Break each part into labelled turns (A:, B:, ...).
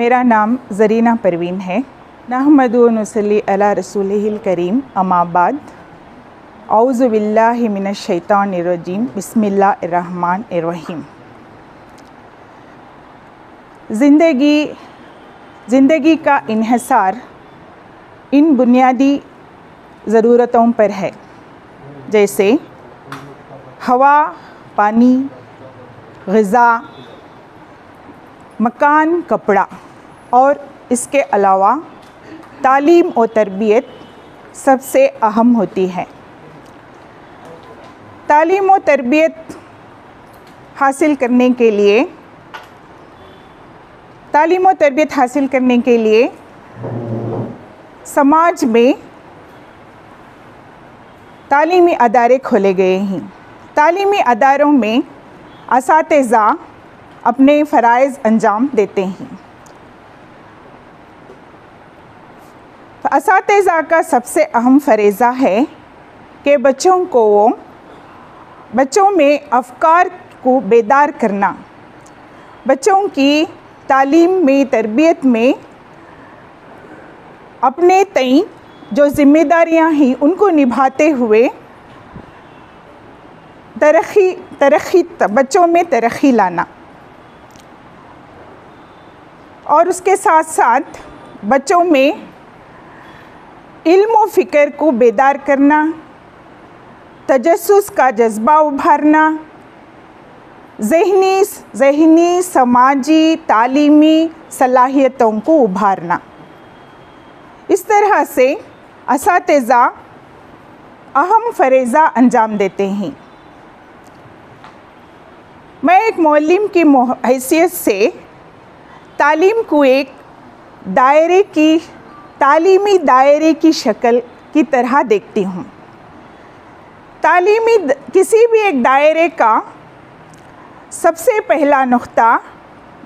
A: मेरा नाम ज़रीना परवीन है। नहमदु व नुसल्ली अला रसूलिहिल करीम, अम्मा बाद। औज़ु बिल्लाहि मिनश शैतानिर रजीम, बिस्मिल्लाहिर रहमानिर रहीम। ज़िंदगी का इन्हिसार इन बुनियादी ज़रूरतों पर है, जैसे हवा, पानी, ग़िज़ा, मकान, कपड़ा और इसके अलावा तालीम और तरबियत सबसे अहम होती है। तालीम और तरबियत हासिल करने के लिए समाज में तालीमी अदारे खोले गए हैं। तालीमी अदारों में असातिज़ा अपने फ़राइज़ अंजाम देते हैं। असातिज़ा का सबसे अहम फ़रीज़ा है कि बच्चों में अफ़कार को बेदार करना, बच्चों की तालीम में, तरबियत में अपने तय जो ज़िम्मेदारियां हैं उनको निभाते हुए बच्चों में तरक्की लाना, और उसके साथ साथ बच्चों में इल्म व फ़िक्र को बेदार करना, तजस्सुस का जज्बा उभारना, ज़हनी, समाजी, तालीमी सलाहियतों को उभारना। इस तरह से असातिज़ा अहम फ़रीज़ा अंजाम देते हैं। मैं एक मुअल्लिम की हैसियत से तालीम को एक तालीमी दायरे की शक्ल की तरह देखती हूँ। किसी भी एक दायरे का सबसे पहला नुक्ता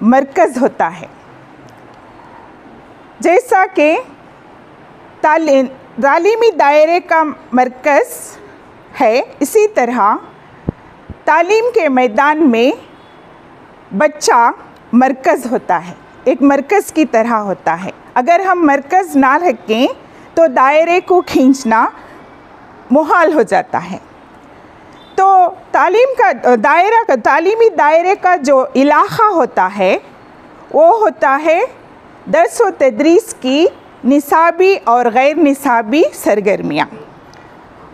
A: मरकज़ होता है। जैसा कि तालीमी दायरे का मरकज़ है, इसी तरह तालीम के मैदान में बच्चा मरकज़ होता है, एक मरकज़ की तरह होता है। अगर हम मरकज़ ना रखें तो दायरे को खींचना मुहाल हो जाता है। तो तालीमी दायरे का जो इलाक़ा होता है वो होता है दर्स व तदरीस की निसाबी और गैर निसाबी सरगर्मियाँ,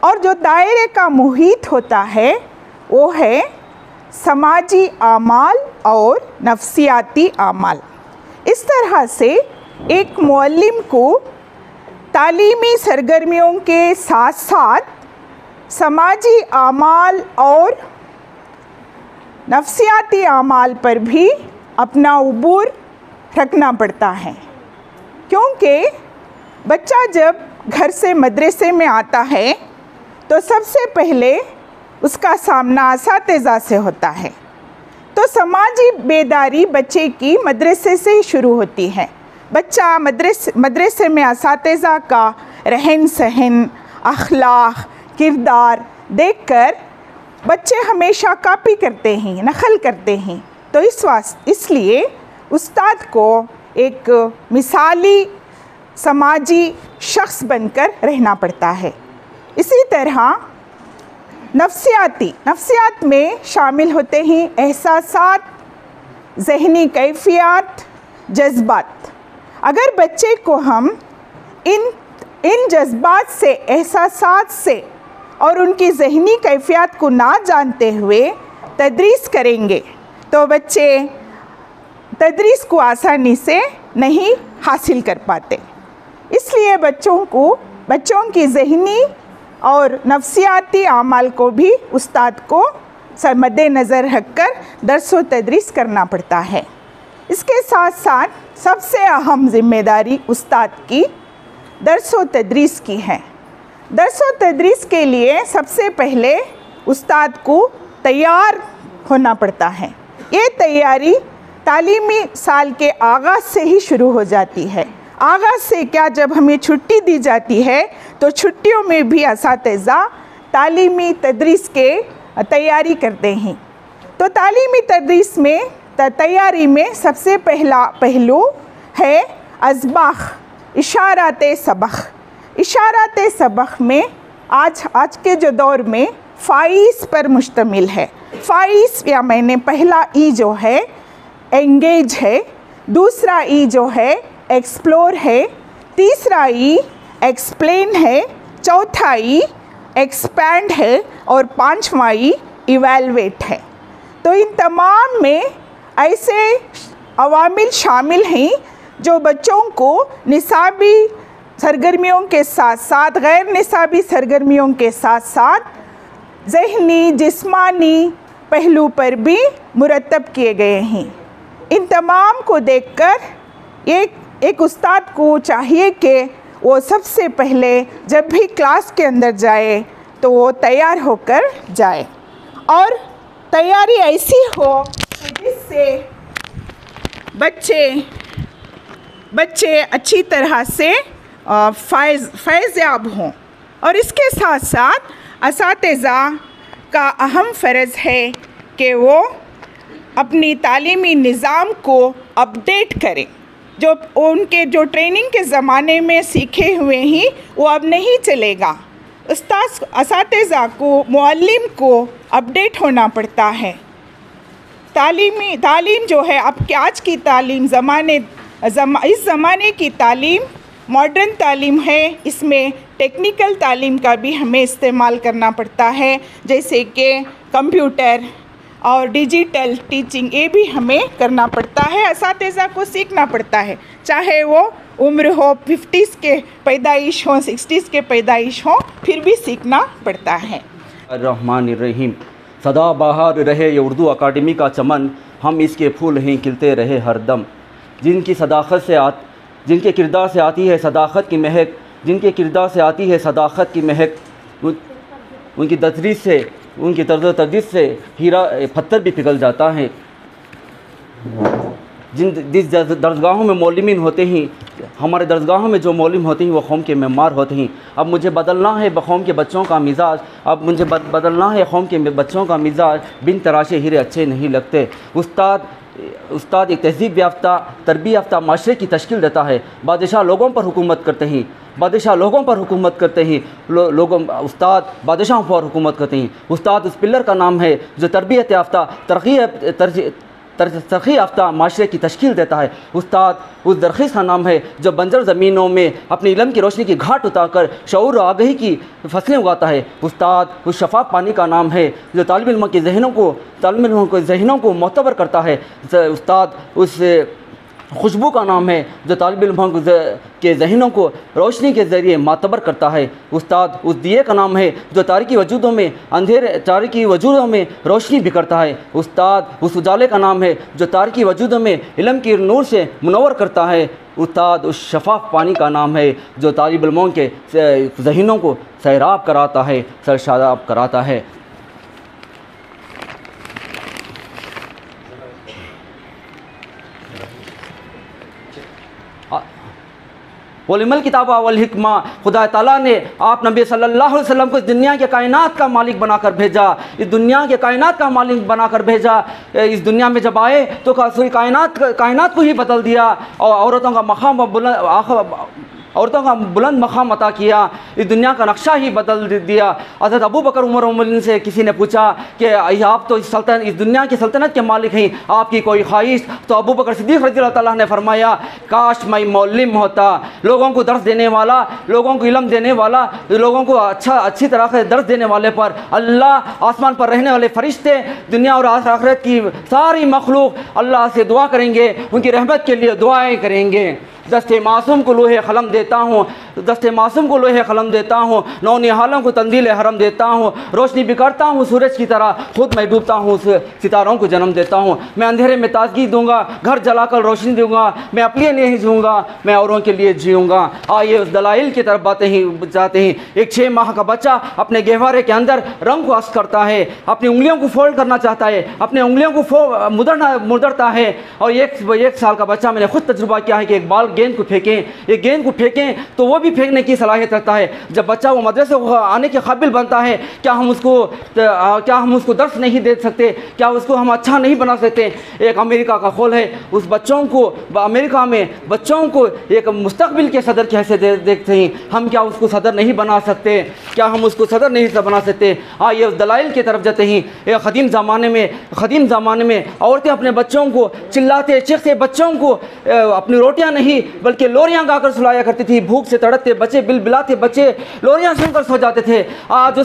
A: और जो दायरे का मुहीत होता है वो है समाजी आमाल और नफ्सियाती आमाल। इस तरह से एक मुअल्लिम को तालीमी सरगर्मियों के साथ साथ समाजी आमाल और नफ्सियाती आमाल पर भी अपना उबूर रखना पड़ता है, क्योंकि बच्चा जब घर से मदरसे में आता है तो सबसे पहले उसका सामना असातिज़ा से होता है। तो समाजी बेदारी बच्चे की मदरसे से ही शुरू होती है। बच्चा मदरसे में असातिज़ा का रहन सहन, अखलाक, किरदार देखकर बच्चे हमेशा कॉपी करते हैं, नकल करते हैं। तो इसलिए उस्ताद को एक मिसाली समाजी शख्स बनकर रहना पड़ता है। इसी तरह नफ्सियात में शामिल होते हैं एहसासात, ज़हनी कैफियत, जज्बात। अगर बच्चे को हम इन जज्बात से, एहसासात से और उनकी ज़हनी कैफियत को ना जानते हुए तदरीस करेंगे तो बच्चे तदरीस को आसानी से नहीं हासिल कर पाते। इसलिए बच्चों की ज़हनी और नफ्सियाती आमाल को भी उस्ताद को मद्देनज़र रखकर दर्स व तदरीस करना पड़ता है। इसके साथ साथ सबसे अहम ज़िम्मेदारी उस्ताद की दर्स व तदरीस की है। दर्स व तदरीस के लिए सबसे पहले उस्ताद को तैयार होना पड़ता है। ये तैयारी तालीमी साल के आगाज़ से ही शुरू हो जाती है। आगाज़ से क्या, जब हमें छुट्टी दी जाती है तो छुट्टियों में भी असातिज़ा तालीमी तदरीस के तैयारी करते हैं। तो तालीमी तदरीस में तैयारी में सबसे पहला पहलू है अस्बाख इशारात सबक। इशारात सबक में आज के जो दौर में फ़ाइज़ पर मुश्तमिल है। फ़ाइज़ या मैंने पहला ई जो है एंगेज है, दूसरा ई जो है एक्सप्लोर है, तीसरा ई एक्सप्लेन है, चौथा ई एक्सपैंड है और पांचवा ई इवैल्यूएट है। तो इन तमाम में ऐसे अवामिल शामिल हैं जो बच्चों को निसाबी सरगर्मियों के साथ साथ गैर निसाबी सरगर्मियों के साथ साथ ज़हनी जिस्मानी पहलू पर भी मुरतब किए गए हैं। इन तमाम को देखकर एक उस्ताद को चाहिए कि वो सबसे पहले जब भी क्लास के अंदर जाए तो वो तैयार होकर जाए और तैयारी ऐसी हो कि जिससे बच्चे अच्छी तरह से फैज़याब हों। और इसके साथ साथ असातिज़ा का अहम फ़र्ज़ है कि वो अपनी तालीमी निज़ाम को अपडेट करें। जो उनके जो ट्रेनिंग के ज़माने में सीखे हुए ही वो अब नहीं चलेगा। उस्ताद असातिज़ा को मुअल्लिम को अपडेट होना पड़ता है। तालीम जो है अब कि आज की तालीम इस ज़माने की तालीम मॉडर्न तालीम है। इसमें टेक्निकल तालीम का भी हमें इस्तेमाल करना पड़ता है, जैसे कि कंप्यूटर और डिजिटल टीचिंग, ये भी हमें करना पड़ता है। असातिज़ा को सीखना पड़ता है, चाहे वो उम्र हो 50s के पैदाइश हो 60s के पैदाइश हो, फिर भी सीखना पड़ता है।
B: रहमानिर्रहीम। सदा बहार रहे ये उर्दू अकाडमी का चमन, हम इसके फूल हैं खिलते रहे हरदम। जिनके किरदार से आती है सदाकत की महक, जिनके किरदार से आती है सदाकत की महक, उनकी तदरीस से उनकी तर्ज़ तदरीस से हीरा पत्थर भी पिघल जाता है। जिस दरसगाहों में मौलिमीन होते हैं, हमारे दरसगाहों में जो मौलिम होते हैं वो कौम के मेमार होते हैं। अब मुझे बदलना है कौम के बच्चों का मिजाज, अब मुझे बदलना है कौम के बच्चों का मिजाज, बिन तराशे हीरे अच्छे नहीं लगते। उस्ताद एक तहज़ीब याफ्ता तरबियत याफ्ता माशरे की तश्कील देता है। बादशाह लोगों पर हुकूमत करते हैं, बादशाह लोगों पर हुकूमत करते हैं, उस्ताद बादशाहों पर हुकूमत करते हैं। उस्ताद उस पिलर का नाम है जो तरबियत याफ्ता तरक्की याफ्ता माशरे की तश्कील देता है। उस्ताद उस दरख्वास्त का नाम है जो बंजर ज़मीनों में अपनी इल्म की रोशनी की घाट उतारकर शऊर और आगही की फसलें उगाता है। उस्ताद उस शफाफ पानी का नाम है जो तालिब इल्म के ज़हनों को मोतबर करता है। उस्ताद उस खुशबू का नाम है जो तालिब इल्म के ज़हनों को रोशनी के ज़रिए मातबर करता है। उस्ताद उस दिए का नाम है जो तारीकी वजूदों में रोशनी बिखरता है। उस्ताद उस उजाले का नाम है जो तारीकी वजूदों में इल्म की नूर से मुनव्वर करता है। उस्ताद उस शफाफ पानी का नाम है जो तालिब इल्मों के ज़हनों को सैराब कराता है, सरशादाब कराता है। वलिमल किताबा वल हिकमा, खुदा ताला ने आप नबी सल्लल्लाहु अलैहि वसल्लम को इस दुनिया के कायनात का मालिक बनाकर भेजा, इस दुनिया के कायनात का मालिक बनाकर भेजा। इस दुनिया में जब आए तो कायनात को ही बदल दिया और औरतों का बुलंद मकाम अता किया, इस दुनिया का नक्शा ही बदल दिया। हज़रत अबू बकर उमर उमरिन से किसी ने पूछा कि आप तो इस दुनिया की सल्तनत के मालिक हैं, आपकी कोई ख्वाहिश? तो अबू बकर सिद्दीक़ रज़ी अल्लाह ताला ने फरमाया, काश मैं मौलिम होता, लोगों को दर्स देने वाला, लोगों को इल्म देने वाला, लोगों को अच्छी तरह से दर्स देने वाले पर अल्लाह, आसमान पर रहने वाले फरिश्ते, दुनिया और आखिरत की सारी मखलूक अल्लाह से दुआ करेंगे, उनकी रहमत के लिए दुआएँ करेंगे। दस्ते मासूम को लोहे क़लम देता हूँ, दस्ते मासूम को लोहे क़लम देता हूँ, नौ निहालों को तंजील हरम देता हूँ, रोशनी बिखरता हूँ सूरज की तरह, खुद मैं डूबता हूँ, सितारों को जन्म देता हूँ। मैं अंधेरे में ताजगी दूंगा, घर जलाकर रोशनी दूंगा, मैं अपने लिए नहीं जीऊँगा, मैं औरों के लिए जीऊँगा। आइए उस दलाइल की तरफ जाते हैं। एक 6 माह का बच्चा अपने गहवारे के अंदर रंग को अस्त करता है, अपनी उंगलियों को फोल्ड करना चाहता है, अपने उंगलियों को मुदरता है। और एक साल का बच्चा, मैंने खुद तजुर्बा किया है कि एक गेंद को फेंकें तो वो भी फेंकने की सलाहियत रखता है। जब बच्चा वो मदरसे आने के काबिल बनता है, क्या हम उसको दर्स नहीं दे सकते? क्या उसको हम अच्छा नहीं बना सकते? एक अमेरिका का कौल है, उस बच्चों को अमेरिका में बच्चों को एक मुस्तकबिल के सदर की हैसियत देखते हैं, हम क्या उसको सदर नहीं बना सकते? क्या हम उसको सदर नहीं बना सकते? ये उस दलाइल की तरफ जाते हैं। एक ख़दीम ज़माने में औरतें अपने बच्चों को चिल्लाते चीखते बच्चों को अपनी रोटियां नहीं बल्कि लोरियां गाकर सुलाया करती थी। भूख से तड़पते बच्चे, बिलबिलाते बच्चे लोरियां सुनकर सो जाते थे। आज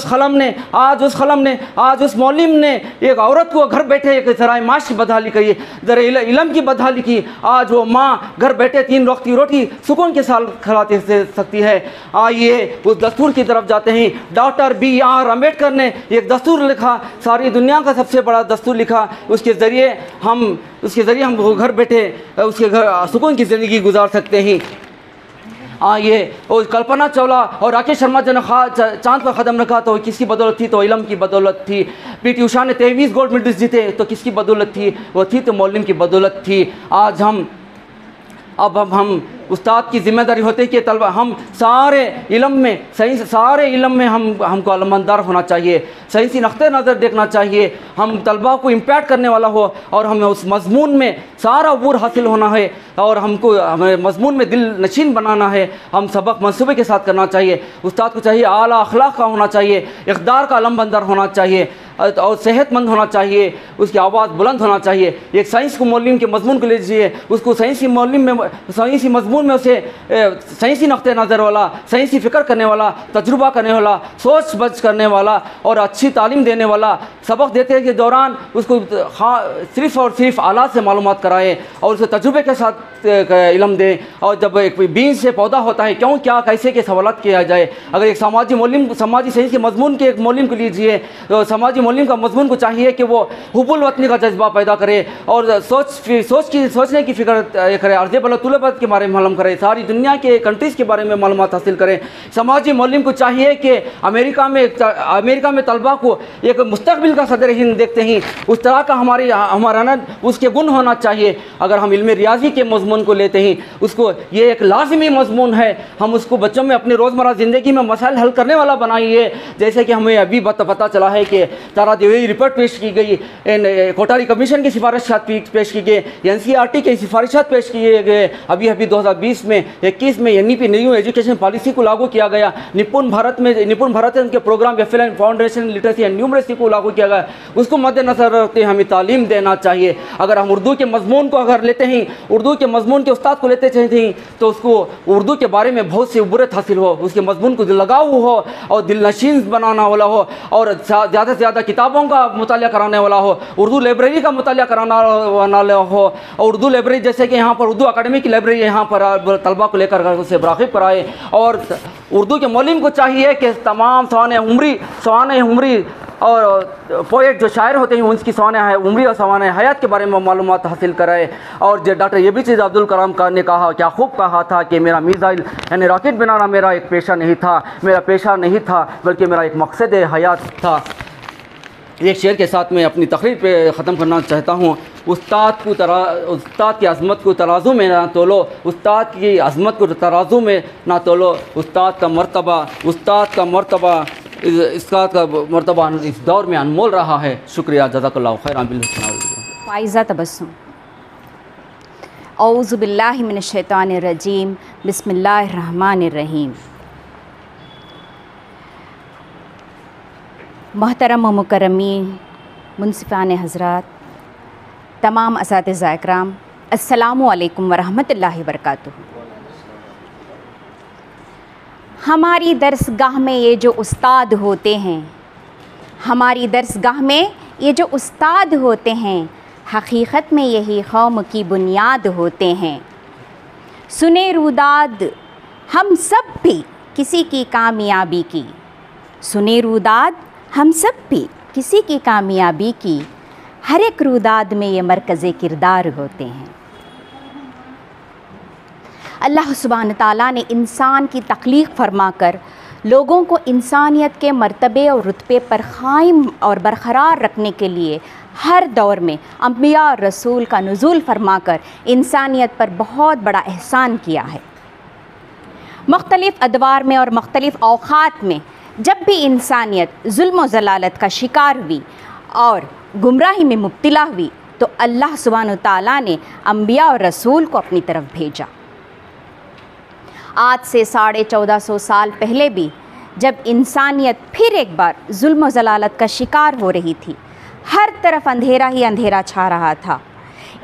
B: उस मौलिम ने एक औरत को घर बैठे एक ज़राए माश की बदहाली करी, ज़रा इलम की बदहाली की। आज वो माँ घर बैठे 3 वक्त की रोटी सुकून के साथ खिलाते सकती है। आइए उस दस्तूर की तरफ जाते हैं। Doctor B.R. अम्बेडकर ने एक दस्तूर लिखा, सारी दुनिया का सबसे बड़ा दस्तूर लिखा। उसके ज़रिए हम घर बैठे उसके घर सुकून की ज़िंदगी गुजार सकते हैं। ये और कल्पना चावला और राकेश शर्मा जो ने चांद पर कदम रखा तो किसकी बदौलत थी? तो इलम की बदौलत थी। PT उषा ने 23 गोल्ड मेडल्स जीते तो किसकी बदौलत थी? वो थी तो मौलवी की बदौलत थी। आज हम उस्ताद की जिम्मेदारी होती है कि तलबा हम सारे इल्म में हमको अलमंदार होना चाहिए, सही नक़्ते नज़र देखना चाहिए। हम तलबा को इम्पैक्ट करने वाला हो और हमें उस मज़मून में सारा अबूर हासिल होना है और हमें मज़मून में दिल नशीन बनाना है। हम सबक मनसूबे के साथ करना चाहिए। उस्ताद को चाहिए आला अखलाक का होना चाहिए, इक़्तिदार का अलमबंदर होना चाहिए और सेहतमंद होना चाहिए, उसकी आवाज़ बुलंद होना चाहिए। एक साइंस को मौलवी के मज़मून को लीजिए, उसको साइंसी मज़मून में उसे साइंसी नक़्ते नज़र वाला, साइंसी फ़िक्र करने वाला, तजुर्बा करने वाला, सोच बच करने वाला और अच्छी तालीम देने वाला सबक देते के दौरान उसको सिर्फ़ और सिर्फ आलात से मालूमात कराएँ और उसे तजुर्बे के साथ इल्म दें। और जब एक बीज से पौधा होता है क्यों क्या कैसे के सवालात किया जाए। अगर एक समाजी साइंस के मज़मून के एक मौलवी को लीजिए तो समाजी मौलवी का मज़मून को चाहिए कि वो हुब्बुल वतनी का जज्बा पैदा करे और सोचने की फ़िक्र करे, अर्ज़ बल तुलबत के बारे में मालूम करे, सारी दुनिया के कंट्रीज़ के बारे में मालूमात हासिल करें। समाजी मौलवी को चाहिए कि अमेरिका में तलबा को एक मुस्तकबिल का सदर हिंद देखते हैं, उस तरह का हमारा ना उसके गुण होना चाहिए। अगर हम इल्म रियाजी के मज़मून को लेते हैं, उसको ये एक लाजमी मज़मून है, हम उसको बच्चों में अपनी रोज़मर्रा ज़िंदगी में मसाइल हल करने वाला बनाइए। जैसे कि हमें अभी पता चला है कि तारा देवी रिपोर्ट पेश की गई, कोठारी कमीशन की सिफारिशात पेश की गई, NCERT की सिफारिशात पेश किए गए। अभी 2020 में 21 में NEP न्यू एजुकेशन पॉलिसी को लागू किया गया। निपुण भारत के program FLN foundation literacy and numeracy को लागू किया गया। उसको मद्देनजर रखते हमें तालीम देना चाहिए। अगर हम उर्दू के मज़मून को अगर लेते हैं, उर्दू के मज़मून के उस्ताद को लेते हैं तो उसको उर्दू के बारे में बहुत सी उबरत हासिल हो, उसके मज़मून को लगाव हो और दिल नशीन बनाना वाला हो और ज़्यादा से ज़्यादा किताबों का मुतालिया कराने वाला हो, उर्दू लाइब्रेरी का मुतालिया कराना वाला हो। और उर्दू लाइब्रेरी जैसे कि यहाँ पर उर्दू अकाडमी की लाइब्रेरी यहाँ पर तलबा को लेकर उसे वाक़िफ़ कराए। और उर्दू के मौलवी को चाहिए कि तमाम सवाने उम्री और पोएट जो शायर होते हैं उनकी सवाने उम्री और सवाने हयात के बारे में मालूमात हासिल कराए। और जो डॉक्टर APJ अब्दुल कलाम ने कहा, क्या खूब कहा था कि मेरा मिसाइल यानी रॉकेट बनाना मेरा एक पेशा नहीं था बल्कि मेरा एक मकसद हयात था। एक शेर के साथ मैं अपनी तकरीर पे ख़त्म करना चाहता हूँ। उस्ताद की अज़मत को तराजू में ना तोलो, उस्ताद की अज़मत को तराजू में ना तोलो। उस्ताद का मर्तबा इस दौर में अनमोल रहा है। शुक्रिया, जज़ाकल्लाहु खैरन।
C: फ़ाइज़ा तबस्सुम। औज़ु बिल्लाहि मिनश शैतानिर रजीम, बिस्मिल्लाहिर रहमानिर रहीम। मोहतरम व मुकर्रमीन, मुनसिफ़ान हज़रात, तमाम असातिज़ा इकराम, अस्सलामु अलैकुम व रहमतुल्लाहि व बरकातुहू। हमारी दरसगाह में ये जो उस्ताद होते हैं, हकीकत में यही कौम की बुनियाद होते हैं। सुने रुदाद हम सब भी किसी की कामयाबी की, हर एक रुदाद में ये मरकज़े किरदार होते हैं। अल्लाह सुब्हान ताला ने इंसान की तख्लीक़ फरमाकर लोगों को इंसानियत के मर्तबे और रुतबे पर क़ाइम और बरक़रार रखने के लिए हर दौर में अंबिया और रसूल का नुज़ूल फरमाकर इंसानियत पर बहुत बड़ा एहसान किया है। मुख्तलिफ़ अदवार में और मुख्तलिफ़ औक़ात में जब भी इंसानियत जुल्म व ज़लालत का शिकार हुई और गुमराही में मुब्तला हुई तो अल्लाह सुब्हान व तआला ने अम्बिया और रसूल को अपनी तरफ भेजा। आज से 1450 साल पहले भी जब इंसानियत फिर एक बार जुल्म व ज़लालत का शिकार हो रही थी, हर तरफ अंधेरा ही अंधेरा छा रहा था,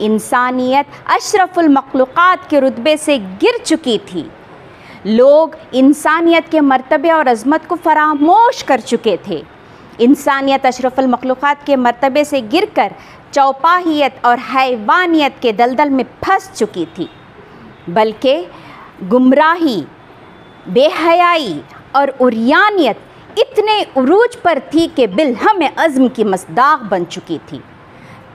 C: इंसानियत अशरफुल मखलूक़ात के रुतबे से गिर चुकी थी, लोग इंसानियत के मर्तबे और अज़मत को फरामोश कर चुके थे, इंसानियत अशरफुल मखलूक़ात के मर्तबे से गिरकर चौपाहियत और हैवानियत के दलदल में फंस चुकी थी, बल्कि गुमराही, बेहयाई और उरियानियत इतने उरूज पर थी कि बिलहम अज़्म की मसदाक़ बन चुकी थी।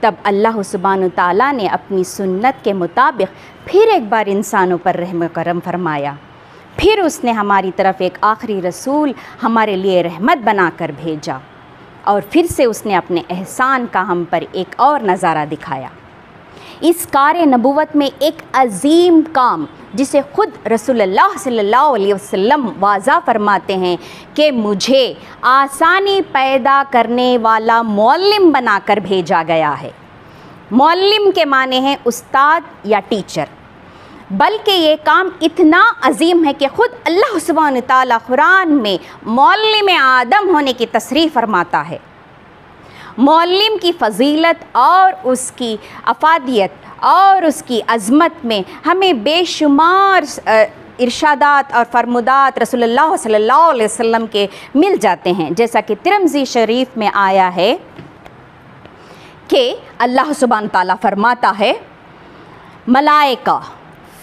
C: तब अल्लाह सुब्हान व तआला ने अपनी सुन्नत के मुताबिक फिर एक बार इंसानों पर रहम करम फरमाया। फिर उसने हमारी तरफ एक आखिरी रसूल हमारे लिए रहमत बनाकर भेजा और फिर से उसने अपने एहसान का हम पर एक और नज़ारा दिखाया। इस कार नबूवत में एक अज़ीम काम जिसे ख़ुद रसूलुल्लाह सल्लल्लाहु अलैहि वसल्लम वाज़ा फरमाते हैं कि मुझे आसानी पैदा करने वाला मुअल्लिम बनाकर भेजा गया है। मुअल्लिम के माने हैं उस्ताद या टीचर, बल्कि ये काम इतना अजीम है कि ख़ुद अल्लाह सुब्हान व तआला कुरान में मुअल्लिम आदम होने की तसरीफ़ फरमाता है। मुअल्लिम की फ़जीलत और उसकी अफादियत और उसकी अज़मत में हमें बेशुमार इरशादात और फरमुदात रसूलुल्लाह सल्लल्लाहु अलैहि वसल्लम के मिल जाते हैं। जैसा कि तिरमिज़ी शरीफ में आया है कि अल्लाह सुब्हान तआला फरमाता है, मलाइका,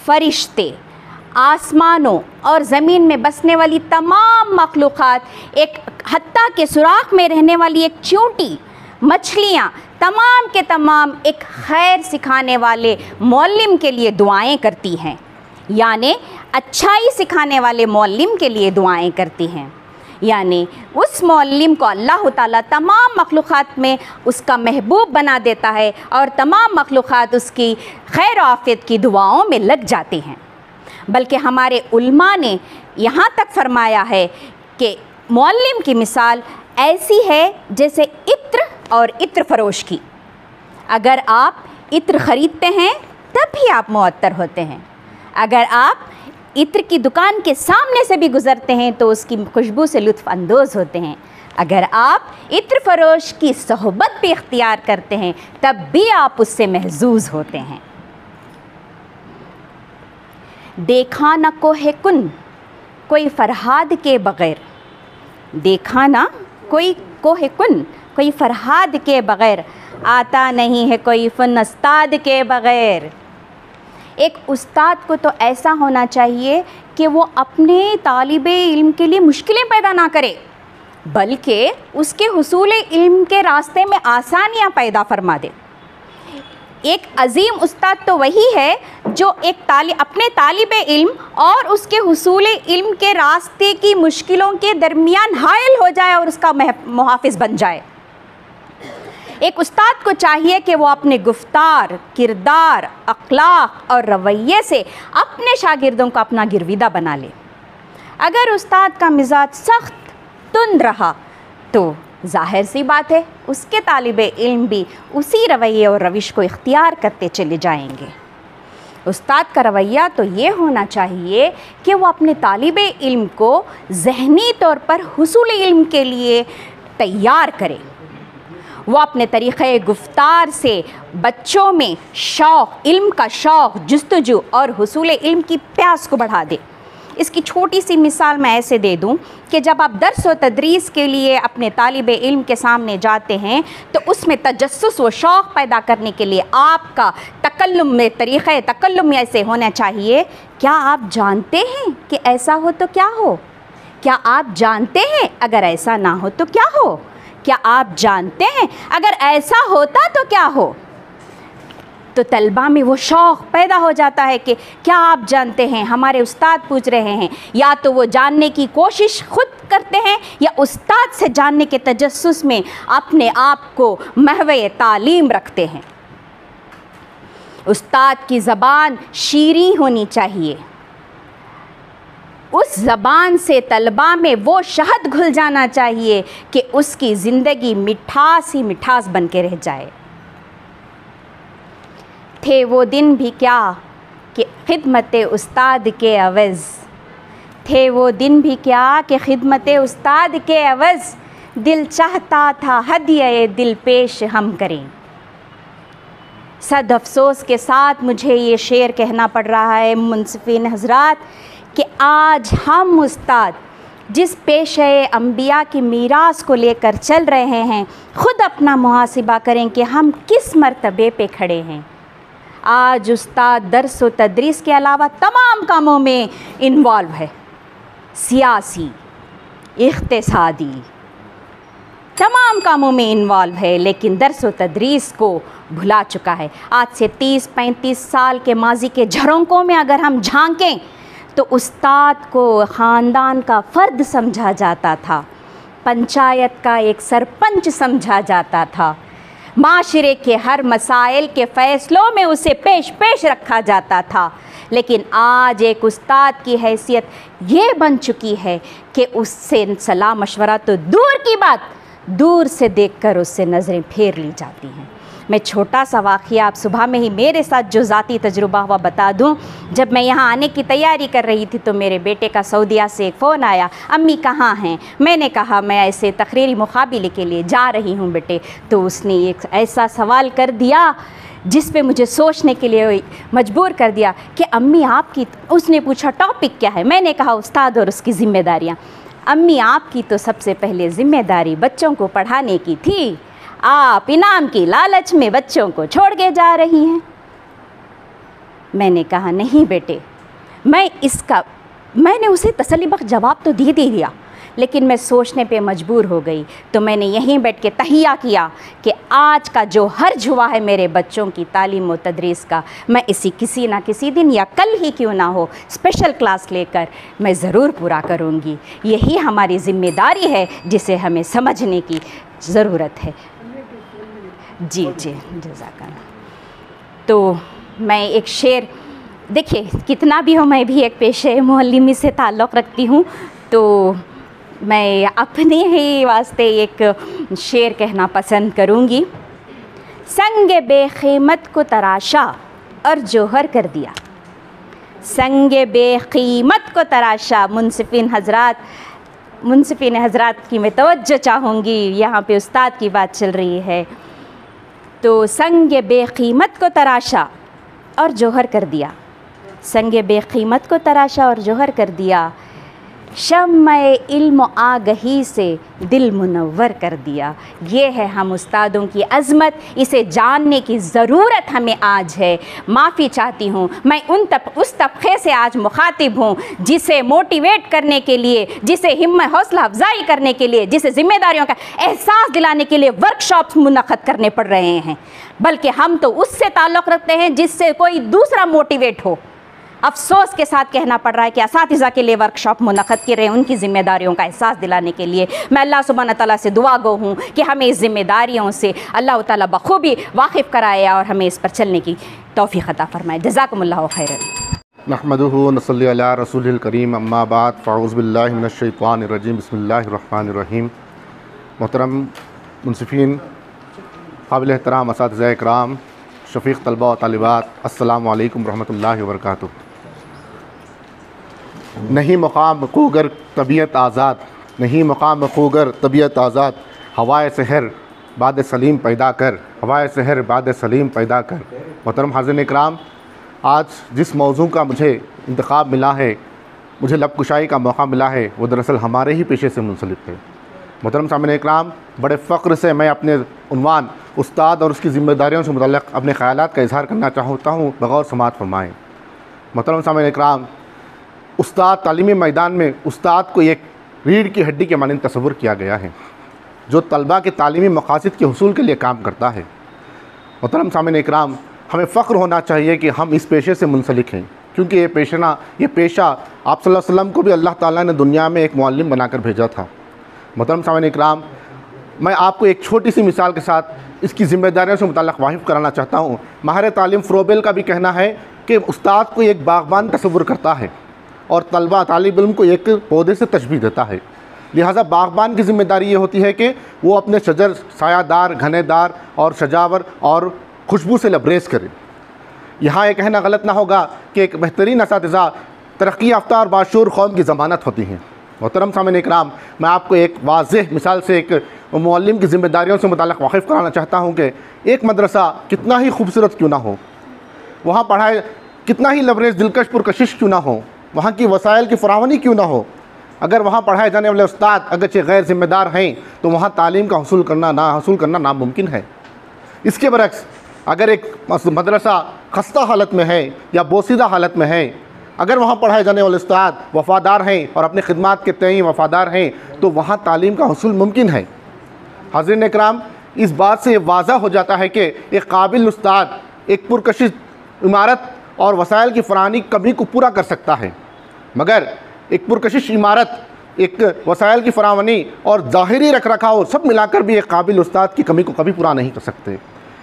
C: फरिश्ते, आसमानों और ज़मीन में बसने वाली तमाम मखलूक़ात, एक हत्ता के सुराख में रहने वाली एक चींटी, मछलियाँ, तमाम के तमाम एक खैर सिखाने वाले मुअल्लिम के लिए दुआएं करती हैं, यानी अच्छाई सिखाने वाले मुअल्लिम के लिए दुआएं करती हैं। यानी उस मुअल्लिम को अल्लाह ताला तमाम मखलूक़ात में उसका महबूब बना देता है और तमाम मखलूक़ात उसकी खैर आफ़ियत की दुआओं में लग जाती हैं। बल्कि हमारे उल्मा ने यहाँ तक फरमाया है कि मुअल्लिम की मिसाल ऐसी है जैसे इत्र और इत्र फ़रोश की। अगर आप इत्र ख़रीदते हैं तब भी आप मुअत्तर होते हैं, अगर आप इत्र की दुकान के सामने से भी गुज़रते हैं तो उसकी खुशबू से लुत्फ़ अंदोज़ होते हैं, अगर आप इत्र फ़रोश की सोहबत भी इख्तियार करते हैं तब भी आप उससे महजूज़ होते हैं। देखा न कोहे कुन कोई फ़रहाद के बग़ैर, देखा ना कोई कोहे कुन कोई फ़रहाद के बग़ैर, आता नहीं है कोई फ़न उस्ताद के बग़ैर। एक उस्ताद को तो ऐसा होना चाहिए कि वो अपने तालिबे इल्म के लिए मुश्किलें पैदा ना करे, बल्कि उसके हुसूले इल्म के रास्ते में आसानियाँ पैदा फरमा दे। एक अजीम उस्ताद तो वही है जो एक अपने तालिबे इल्म और उसके हुसूले इल्म के रास्ते की मुश्किलों के दरमियान हायल हो जाए और उसका मुहाफ़िज़ बन जाए। एक उस्ताद को चाहिए कि वो अपने गुफ्तार, किरदार, अखलाक और रवैये से अपने शागिर्दों को अपना गिरविदा बना ले। अगर उस्ताद का मिजाज सख्त, तुंद रहा तो ज़ाहिर सी बात है उसके तालिबे इल्म भी उसी रवैये और रविश को इख्तियार करते चले जाएंगे। उस्ताद का रवैया तो ये होना चाहिए कि वो अपने तालिबे इल्म को ज़हनी तौर पर हुसूल इल्म के लिए तैयार करे। वो अपने तरीक़े गुफ्तार से बच्चों में शौक़, इल्म का शौक़, जुस्तजू और हुसूल इल्म की प्यास को बढ़ा दे। इसकी छोटी सी मिसाल मैं ऐसे दे दूं कि जब आप दर्स व तदरीस के लिए अपने तालिबे इल्म के सामने जाते हैं तो उसमें तजस्सुस व शौक़ पैदा करने के लिए आपका तकल्लुम में तरीक़े तकल्लुम ऐसे होना चाहिए, क्या आप जानते हैं कि ऐसा हो तो क्या हो? क्या आप जानते हैं अगर ऐसा ना हो तो क्या हो? क्या आप जानते हैं अगर ऐसा होता तो क्या हो? तो तलबा में वो शौक़ पैदा हो जाता है कि क्या आप जानते हैं, हमारे उस्ताद पूछ रहे हैं। या तो वो जानने की कोशिश खुद करते हैं या उस्ताद से जानने के तजस्सुस में अपने आप को महवे तालीम रखते हैं। उस्ताद की ज़बान शीरीं होनी चाहिए, उस ज़बान से तलबा में वो शहद घुल जाना चाहिए कि उसकी ज़िंदगी मिठास ही मिठास बन के रह जाए। थे वो दिन भी क्या कि खिदमत उस्ताद के अवज़, थे वो दिन भी क्या कि खिदमत उस्ताद के अवज़, दिल चाहता था हदिये दिल पेश हम करें। सद अफसोस के साथ मुझे ये शेर कहना पड़ रहा है मुंसिफीन हज़रात कि आज हम उस्ताद जिस पेशे अंबिया की मीरास को लेकर चल रहे हैं, ख़ुद अपना मुहासिबा करें कि हम किस मर्तबे पे खड़े हैं। आज उस्ताद दर्स व तदरीस के अलावा तमाम कामों में इन्वॉल्व है, सियासी, इख्तिसादी, तमाम कामों में इन्वॉल्व है, लेकिन दर्स व तदरीस को भुला चुका है। आज से 30-35 साल के माजी के झरोंकों में अगर हम झांकें तो उस्ताद को ख़ानदान का फ़र्द समझा जाता था, पंचायत का एक सरपंच समझा जाता था, माशरे के हर मसाइल के फ़ैसलों में उसे पेश रखा जाता था। लेकिन आज एक उस्ताद की हैसियत ये बन चुकी है कि उससे सलाह मशवरा तो दूर की बात, दूर से देखकर उससे नज़रें फेर ली जाती हैं। मैं छोटा सा वाक़या आप सुबह में ही मेरे साथ जो ज़ाती तजुर्बा हुआ बता दूं। जब मैं यहाँ आने की तैयारी कर रही थी तो मेरे बेटे का सऊदीया से एक फ़ोन आया, अम्मी कहाँ हैं? मैंने कहा मैं ऐसे तकरीरी मुकाबले के लिए जा रही हूँ बेटे। तो उसने एक ऐसा सवाल कर दिया जिस पे मुझे सोचने के लिए मजबूर कर दिया कि अम्मी आपकी, उसने पूछा टॉपिक क्या है? मैंने कहा उस्ताद और उसकी ज़िम्मेदारियाँ। अम्मी आपकी तो सबसे पहले ज़िम्मेदारी बच्चों को पढ़ाने की थी, आप इनाम की लालच में बच्चों को छोड़ के जा रही हैं। मैंने कहा नहीं बेटे, मैंने उसे तसल्लीबख्श जवाब तो दे दिया, लेकिन मैं सोचने पे मजबूर हो गई। तो मैंने यहीं बैठ के तहिया किया कि आज का जो हर्ज हुआ है मेरे बच्चों की तालीम व तदरीस का, मैं इसी किसी ना किसी दिन या कल ही क्यों ना हो स्पेशल क्लास लेकर मैं ज़रूर पूरा करूँगी। यही हमारी ज़िम्मेदारी है जिसे हमें समझने की ज़रूरत है। जी जज़ाकल्लाह। तो मैं एक शेर, देखिए कितना भी हो मैं भी एक पेशे मुअल्लिमी से ताल्लुक़ रखती हूँ, तो मैं अपने ही वास्ते एक शेर कहना पसंद करूँगी। संग बेक़ीमत को तराशा और जौहर कर दिया, संग बेक़ीमत को तराशा। मुंसिफीन हज़रात की मैं तवज्जो चाहूँगी, यहाँ पे उस्ताद की बात चल रही है। तो संग बेक़ीमत को तराशा और जौहर कर दिया, संग बेक़ीमत को तराशा और जौहर कर दिया, शम्मे इल्म आगही से दिल मुनव्वर कर दिया। ये है हम उस्तादों की अज़मत, इसे जानने की ज़रूरत हमें आज है। माफ़ी चाहती हूँ, मैं उस तबक़े से आज मुखातिब हूँ जिसे मोटिवेट करने के लिए, जिसे हिम्मत हौसला अफजाई करने के लिए, जिसे ज़िम्मेदारियों का एहसास दिलाने के लिए वर्कशॉप्स मुनक़्क़द करने पड़ रहे हैं, बल्कि हम तो उससे ताल्लुक़ रखते हैं जिससे कोई दूसरा मोटिवेट हो। अफसोस के साथ कहना पड़ रहा है कि असातिज़ा के लिए वर्कशॉप मुनक़्क़द कर रहे हैं उनकी ज़िम्मेदारियों का एहसास दिलाने के लिए। मैं अल्लाह सुब्हान तआला से दुआ गो हूँ कि हमें इस ज़िम्मेदारियों से अल्लाह ताला बखूबी वाकिफ़ कराए और हमें इस पर चलने की तौफ़ीक़ अता फ़रमाए। जज़ाकुमुल्लाहु खैरन।
D: नहमदुहु व नसल्ली अला रसूलिल करीम, अम्मा बाद, फ़अऊज़ु बिल्लाहि मिनश शैतानिर रजीम, बिस्मिल्लाहिर रहमानिर रहीम। मोहतरम मुंसिफ़ीन, काबिल एहतराम असातिज़ा इकराम, शफ़ीक़ तलबा व तालिबात, अस्सलामु अलैकुम रहमतुल्लाहि व बरकातुहू। नहीं मक़ाम मक़ूगर तबीयत आज़ाद, नहीं मक़ाम मक़ूगर तबीयत आज़ाद, हवाए सहर बाद सलीम पैदा कर, हवाए सहर बाद सलीम पैदा कर। मोहतरम हाज़िरीन इकराम, आज जिस मौजू का मुझे इंतख़ाब मिला है, मुझे लबकुशाई का मौका मिला है, वो दरअसल हमारे ही पेशे से मुंसलिक है। मोहतरम सामईन इकराम, बड़े फ़ख्र से मैं अपने उन्वान उस्ताद और उसकी ज़िम्मेदारियों से मुतल्लिक़ अपने ख़यालात का इज़हार करना चाहता हूँ, बग़ौर समाअत फ़रमाएँ। मोहतरम सामईन इकराम, उस्ताद तालीमी मैदान में उस्ताद को एक रीढ़ की हड्डी के मानंद तस्वुर किया गया है जो तलबा के तालीमी मक़ासिद के हुसूल के लिए काम करता है। मोहतरम सामईन इकराम, हमें फ़ख्र होना चाहिए कि हम इस पेशे से मुंसलिक हैं, क्योंकि ये पेशा आप सल्लल्लाहु अलैहि वसल्लम को भी अल्लाह ताला ने दुनिया में एक मुअल्लिम बनाकर भेजा था। मोहतरम सामईन इकराम, मैं आपको एक छोटी सी मिसाल के साथ इसकी ज़िम्मेदारियों से मुतल्लिक़ वाकिफ़ कराना चाहता हूँ। माहिर तालीम फ्रोबेल का भी कहना है कि उस्ताद को एक बाग़बान तस्वुर करता है और तलबा तालिब इल्म को एक पौधे से तशबीह देता है। लिहाजा बागबान की ज़िम्मेदारी ये होती है कि वो अपने शजर सायादार, घनेदार और सजावर और खुशबू से लबरेज करे। यहाँ ये कहना गलत ना होगा कि एक बेहतरीन असातिज़ा तरक्की याफ्ता और बाशूर कौम की ज़मानत होती हैं। मोहतरम सामईन इकराम, मैं आपको एक वाज़ेह मिसाल से एक मुअल्लिम की ज़िम्मेदारियों से मुताल्लिक़ वाक़िफ़ कराना चाहता हूँ कि एक मदरसा कितना ही खूबसूरत क्यों ना हो, वहाँ पढ़ाई कितना ही लबरेज दिलकश पुरकशिश क्यों ना हो, वहाँ की वसाइल की फरावनी क्यों ना हो, अगर वहाँ पढ़ाए जाने वाले उस्ताद अगरचे गैर ज़िम्मेदार हैं तो वहाँ तालीम का हसूल करना नामुमकिन है। इसके बरक्स अगर एक मदरसा खस्ता हालत में है या बोसीदा हालत में है, अगर वहाँ पढ़ाए जाने वाले उस्ताद वफ़ादार हैं और अपने खिदमात के तय वफ़ादार हैं तो वहाँ तालीम का हसूल मुमकिन है। हाज़रीन इकराम, इस बात से वाज़ा हो जाता है कि एक काबिल उस्ताद एक पुरकशिश इमारत और वसाइल की फ़रानी कमी को पूरा कर सकता है, मगर एक पुरकशिश इमारत, एक वसाइल की फरावनी और ज़ाहिरी रख रखाव सब मिलाकर भी एक काबिल उस्ताद की कमी को कभी पूरा नहीं कर सकते।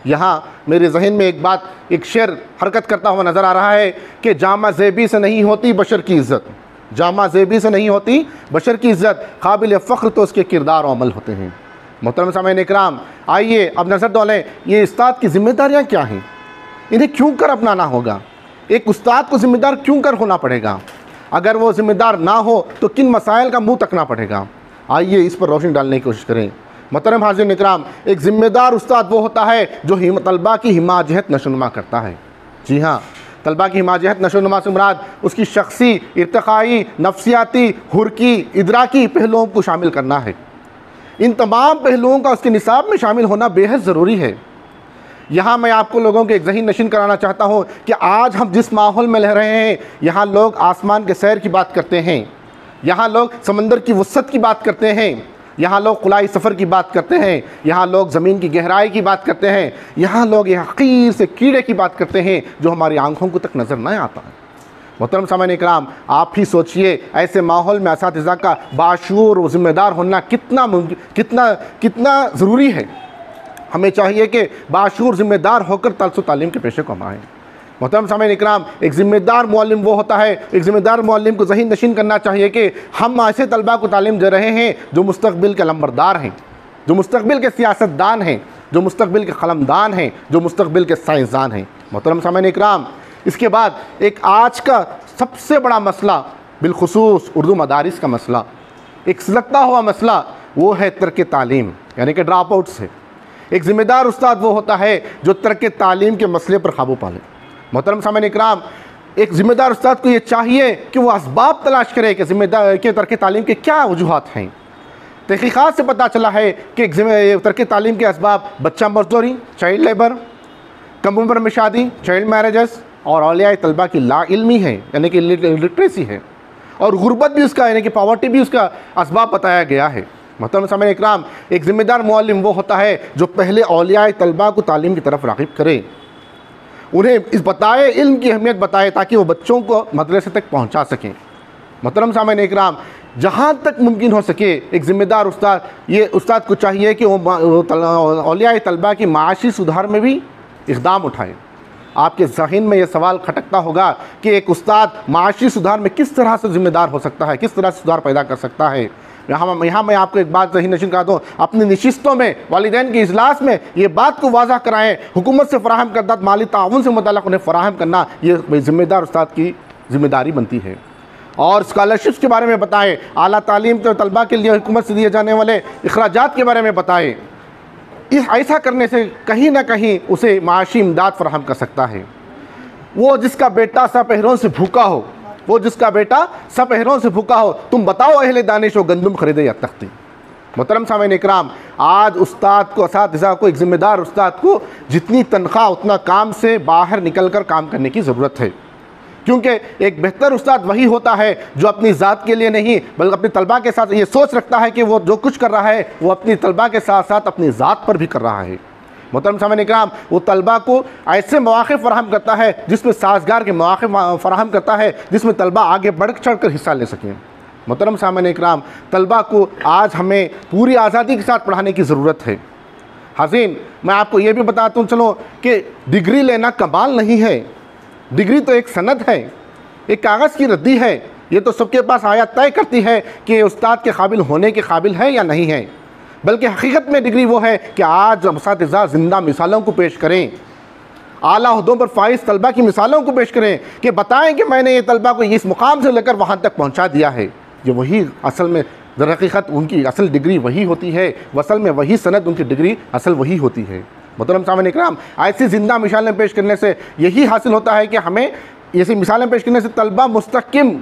D: यहाँ मेरे जहन में एक शेर हरकत करता हुआ नज़र आ रहा है कि जामा ज़ेबी से नहीं होती बशर की इज़्ज़त, जामा ज़ेबी से नहीं होती बशर की इज़्ज़त, काबिल फ़ख्र तो उसके किरदार और अमल होते हैं। मोहतरम सामईन इकराम, आइए अब नज़र डालें ये उस्ताद की ज़िम्मेदारियाँ क्या हैं, इन्हें क्यों कर अपनाना होगा, एक उस्ताद को ज़िम्मेदार क्यों कर होना पड़ेगा, अगर वो ज़िम्मेदार ना हो तो किन मसाइल का मुँह तकना पड़ेगा। आइए इस पर रोशनी डालने की कोशिश करें। मोहतरम हाज़िरीन इकराम, एक ज़िम्मेदार उस्ताद वो होता है जो तलबा की हिमाजत नशोनुमा करता है। जी हाँ, तलबा की हिमाजत नशोनुमा से मुराद उसकी शख्सी, इर्तिकाई, नफ्सियाती, हुर्की, इदराकी पहलुओं को शामिल करना है। इन तमाम पहलुओं का उसके निसाब में शामिल होना बेहद ज़रूरी है। यहाँ मैं आपको लोगों के एक ज़हन नशीन कराना चाहता हूँ कि आज हम जिस माहौल में रह रहे हैं, यहाँ लोग आसमान के सैर की बात करते हैं, यहाँ लोग समंदर की वसअत की बात करते हैं, यहाँ लोग खुलाई सफ़र की बात करते हैं, यहाँ लोग ज़मीन की गहराई की बात करते हैं, यहाँ लोग ये हक़ीर से कीड़े की बात करते हैं जो हमारी आँखों को तक नज़र नहीं आता है। मोहतरम सामईन इकराम, आप ही सोचिए ऐसे माहौल में असातिज़ा का बाशूर व ज़िम्मेदार होना कितना ज़रूरी है। हमें चाहिए कि बाशूर ज़िम्मेदार होकर तलसु तालीम के पेशे को हम आएँ। मोहतरम सामईन इकराम, एक ज़िम्मेदार मुअल्लिम वो होता है, एक ज़िम्मेदार मुअल्लिम को ज़हन नशीन करना चाहिए कि हम ऐसे तलबा को तालीम दे रहे हैं जो मुस्तक़बिल के लंबरदार हैं, जो मुस्तक़बिल के सियासतदान हैं, जो मुस्तक़बिल के क़लमदान हैं, जो मुस्तक़बिल के साइंसदान हैं। मोहतरम सामईन इकराम, इसके बाद एक आज का सबसे बड़ा मसला बिलखुसूस उर्दू मदारिस का मसला, एक सुलगता हुआ मसला, वो है तर्क तालीम यानी कि ड्रॉप आउट से। एक ज़िम्मेदार उस्ताद वो होता है जो तर्क तालीम के मसले पर काबू पा ले। मोहतरम सामईन इकराम, एक ज़िम्मेदार उस्ताद को ये चाहिए कि वो असबाब तलाश करे कि तर्क तालीम के क्या वजूहात हैं। तहक़ीक़ात से पता चला है कि तर्क तालीम के असबाब बच्चा मजदूरी, चाइल्ड लेबर, कम उम्र में शादी, चाइल्ड मैरिजेस और औलिया तलबा की ला इल्मी है यानी कि लिटरेसी है, और गुर्बत भी उसका यानी कि पॉवर्टी भी उसका असबाब बताया गया है। मोहतरम सामईन इकराम, एक ज़िम्मेदार मुअल्लिम वो होता है जो पहले औलिया तलबा को तालीम की तरफ राग़िब करे, उन्हें इस बताए इल्म की अहमियत बताए ताकि वो बच्चों को मदरसे तक पहुंचा सकें। मोहतरम सामईन इकराम, जहाँ तक मुमकिन हो सके एक ज़िम्मेदार उस्ताद को चाहिए कि वो औलिया तलबा की माशी सुधार में भी इक़दाम उठाए। आपके ज़हन में ये सवाल खटकता होगा कि एक उस्ताद माशी सुधार में किस तरह से ज़िम्मेदार हो सकता है, किस तरह से सुधार पैदा कर सकता है। यहाँ मैं आपको एक बात ज़हन नशीन करा दूँ, अपनी नशिस्तों में वालिदैन के इजलास में ये बात को वाज़ा कराएँ, हुकूमत से फ़राहम करदा माली ताउन से मुतल्लक़ उन्हें फ़राहम करना ये ज़िम्मेदार उस्ताद की ज़िम्मेदारी बनती है। और स्कॉलरशिप्स के बारे में बताएँ, आला तालीम के तलबा के लिए हुकूमत से दिए जाने वाले अखराजात के बारे में बताएँ। ऐसा करने से कहीं ना कहीं उसे माशी इमदाद फ़राहम कर सकता है। वो जिसका बेटा सपहरों से भूखा हो, वो जिसका बेटा सपहरों से भूखा हो, तुम बताओ अहले दानिश हो गंदम खरीदे या तख्ती। मोहतरम सामईन इकराम, आज उस्ताद को, असातिज़ा को, एक ज़िम्मेदार उस्ताद को जितनी तनख्वाह उतना काम से बाहर निकल कर काम करने की ज़रूरत है, क्योंकि एक बेहतर उस्ताद वही होता है जो अपनी ज़ात के लिए नहीं बल्कि अपने तलबा के साथ ये सोच रखता है कि वो जो कुछ कर रहा है वो अपनी तलबा के साथ साथ अपनी ज़ात पर भी कर रहा है। मोहतरम सामईन इकराम, वो तलबा को ऐसे मौक़े फ़राहम करता है जिसमें साजगार के मौक़े फ़राहम करता है जिसमें तलबा आगे बढ़ चढ़ कर हिस्सा ले सकें। मोहतरम सामईन इकराम, तलबा को आज हमें पूरी आज़ादी के साथ पढ़ाने की ज़रूरत है। हाज़रीन, मैं आपको ये भी बताता हूँ चलो कि डिग्री लेना कमाल नहीं है, डिग्री तो एक सनद है, एक कागज़ की रद्दी है। ये तो सबके पास आया तय करती है कि उस्ताद के काबिल होने के काबिल है या नहीं है, बल्कि हकीकत में डिग्री वो है कि आज असातिज़ा ज़िंदा मिसालों को पेश करें, आला ओहदों पर फाइज तलबा की मिसालों को पेश करें कि बताएं कि मैंने ये तलबा को इस मुकाम से लेकर वहाँ तक पहुँचा दिया है। ये वही असल में दरहकीकत उनकी असल डिग्री वही होती है, असल में वही सनद उनकी डिग्री असल वही होती है। मोहतरम सामईन इकराम, ऐसी ज़िंदा मिसालें पेश करने से यही हासिल होता है कि हमें ऐसी मिसालें पेश करने से तलबा मुस्तकिम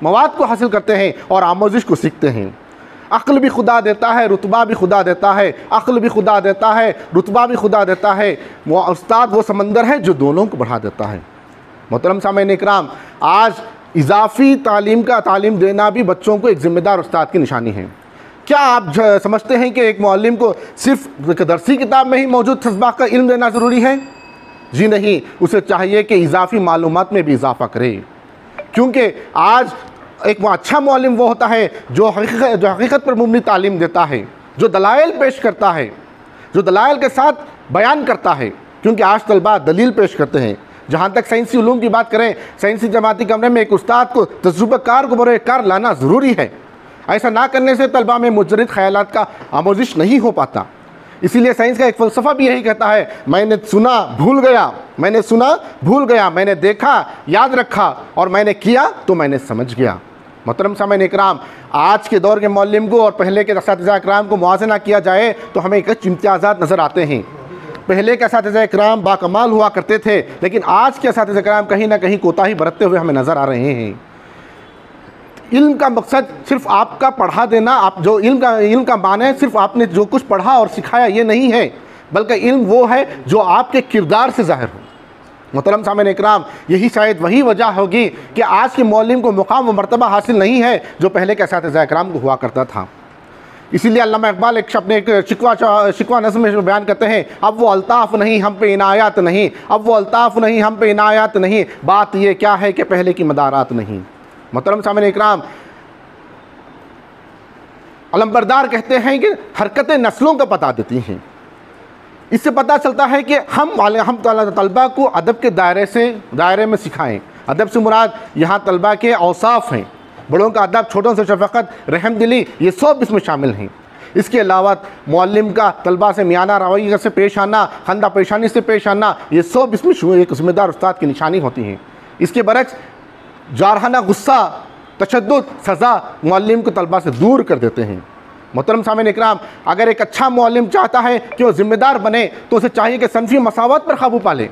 D: मवाद को हासिल करते हैं और आमोजिश को सीखते हैं। अक्ल भी खुदा देता है, रुतबा भी खुदा देता है, अक्ल भी खुदा देता है, रुतबा भी खुदा देता है। वो उस्ताद वो समंदर है जो दोनों को बढ़ा देता है। मोहतरम सामईन इकराम, आज इजाफ़ी तालीम देना भी बच्चों को एक ज़िम्मेदार उस्ताद की निशानी है। क्या आप समझते हैं कि एक मुअल्लिम को सिर्फ दरसी किताब में ही मौजूद तस्बाक़ का इल्म देना ज़रूरी है? जी नहीं, उसे चाहिए कि इजाफ़ी मालूमात में भी इजाफ़ा करे, क्योंकि आज एक अच्छा मुअल्लिम वो होता है जो हकीकत पर मुबनी तालीम देता है, जो दलाइल पेश करता है, जो दलाइल के साथ बयान करता है। क्योंकि आज तलबा दलील पेश करते हैं। जहाँ तक साइंसी उलूम की बात करें, साइंसी जमाती कमरे में एक उस्ताद को तजुर्बाकार को बरोए कार लाना ज़रूरी है। ऐसा ना करने से तलबा में मुजरद ख़यालात का आमोजिश नहीं हो पाता। इसीलिए साइंस का एक फ़लसफ़ा भी यही कहता है, मैंने सुना भूल गया, मैंने सुना भूल गया, मैंने देखा याद रखा और मैंने किया तो मैंने समझ गया। मोहतरम सामईन इकराम, आज के दौर के मुअल्लिम को और पहले के असातिज़ा इकराम को मुआज़ना किया जाए तो हमें कुछ इम्तियाज़ात नज़र आते हैं। पहले के असातिज़ा इकराम बाकमाल हुआ करते थे, लेकिन आज के असातिज़ा इकराम कहीं ना कहीं कोताही बरतते हुए हमें नज़र आ रहे हैं। इल्म का मकसद सिर्फ आपका पढ़ा देना, आप जो इल्म का माने सिर्फ आपने जो कुछ पढ़ा और सिखाया ये नहीं है, बल्कि इल्म वो है जो आपके किरदार से ज़ाहिर हो। मोहतरम सामईन इकराम, यही शायद वही वजह होगी कि आज के मुअल्लिम को मुकाम व मर्तबा हासिल नहीं है जो पहले के असातिज़ा इकराम को हुआ करता था। इसीलिए अल्लामा इकबाल अपने एक शिकवा नज़्म में बयान करते हैं, अब वो अल्ताफ़ नहीं हम पे इनायात नहीं, अब वो अल्ताफ़ नहीं हम पे इनायात नहीं, बात ये क्या है कि पहले की मदारात नहीं। मोहतरम सामईन इकराम, अलमबरदार कहते हैं कि हरकतें नस्लों का पता देती हैं। इससे पता चलता है कि हम तलबा को अदब के दायरे में सिखाएं। अदब से मुराद यहाँ तलबा के औसाफ हैं, बड़ों का अदब, छोटों से शफ़क़त, रहमदिली, ये सब इसमें शामिल हैं। इसके अलावा मुअल्लिम का तलबा से मियाना रवैया से पेश आना, खंदा पेशानी से पेश आना, ये सब इसमें एक ज़िम्मेदार उस्ताद की निशानी होती हैं। इसके बरक्स जारहाना गुस्सा, तशद्दुद, सज़ा मुअल्लिम को तलबा से दूर कर देते हैं। मोहतरम सामईन इकराम, अगर एक अच्छा मुअल्लिम चाहता है कि वो ज़िम्मेदार बने तो उसे चाहिए कि सनफ़ी मसावत पर काबू पाले।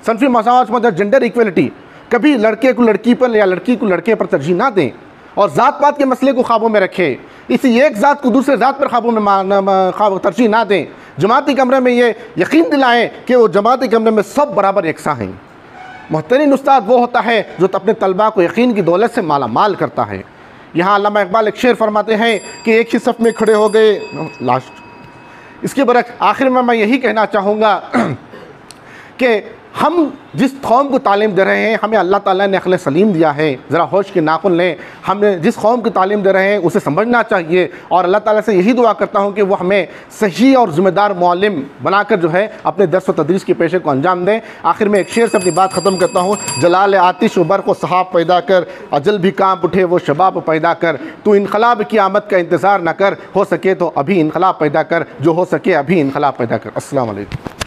D: सनफ़ी मसावत मतलब जेंडर इक्वलिटी, कभी लड़के को लड़की पर या लड़की को लड़के पर तरजीह ना दें और ज़ात पात के मसले को ख्वाबों में रखें। इसी एक ज़ात को दूसरे ज़ात पर ख्वाबों में तरजीह ना दें। जमाती कमरे में ये यकीन दिलाएं कि वो जमाती कमरे में सब बराबर यकसा हैं। मोहतरीन उस्ताद वो होता है जो अपने तलबा को यकीन की दौलत से माला माल करता है। यहाँ अल्लामा इकबाल एक शेर फरमाते हैं कि एक ही सफ़ में खड़े हो गए लास्ट। इसके बरक्स आखिर में मैं यही कहना चाहूँगा कि हम जिस कौम को तालीम दे रहे हैं, हमें अल्लाह ताला ने अक़ल सलीम दिया है, ज़रा होश के नाखुन लें। हमने जिस कौम की तालीम दे रहे हैं उसे समझना चाहिए और अल्लाह ताला से यही दुआ करता हूँ कि वो हमें सही और ज़िम्मेदार मुअल्लिम बनाकर जो है अपने दर्स व तदरीस के पेशे को अंजाम दें। आखिर में एक शेर से अपनी बात ख़त्म करता हूँ। जलाल आतिश व बर्क़ व सहाब पैदा कर, अजल भी कांप उठे वो शबाब पैदा कर, तू इनक़लाब की आमद का इंतज़ार न कर, हो सके तो अभी इनक़लाब पैदा कर, जो हो सके अभी इनक़लाब पैदा कर। अस्सलाम वालेकुम।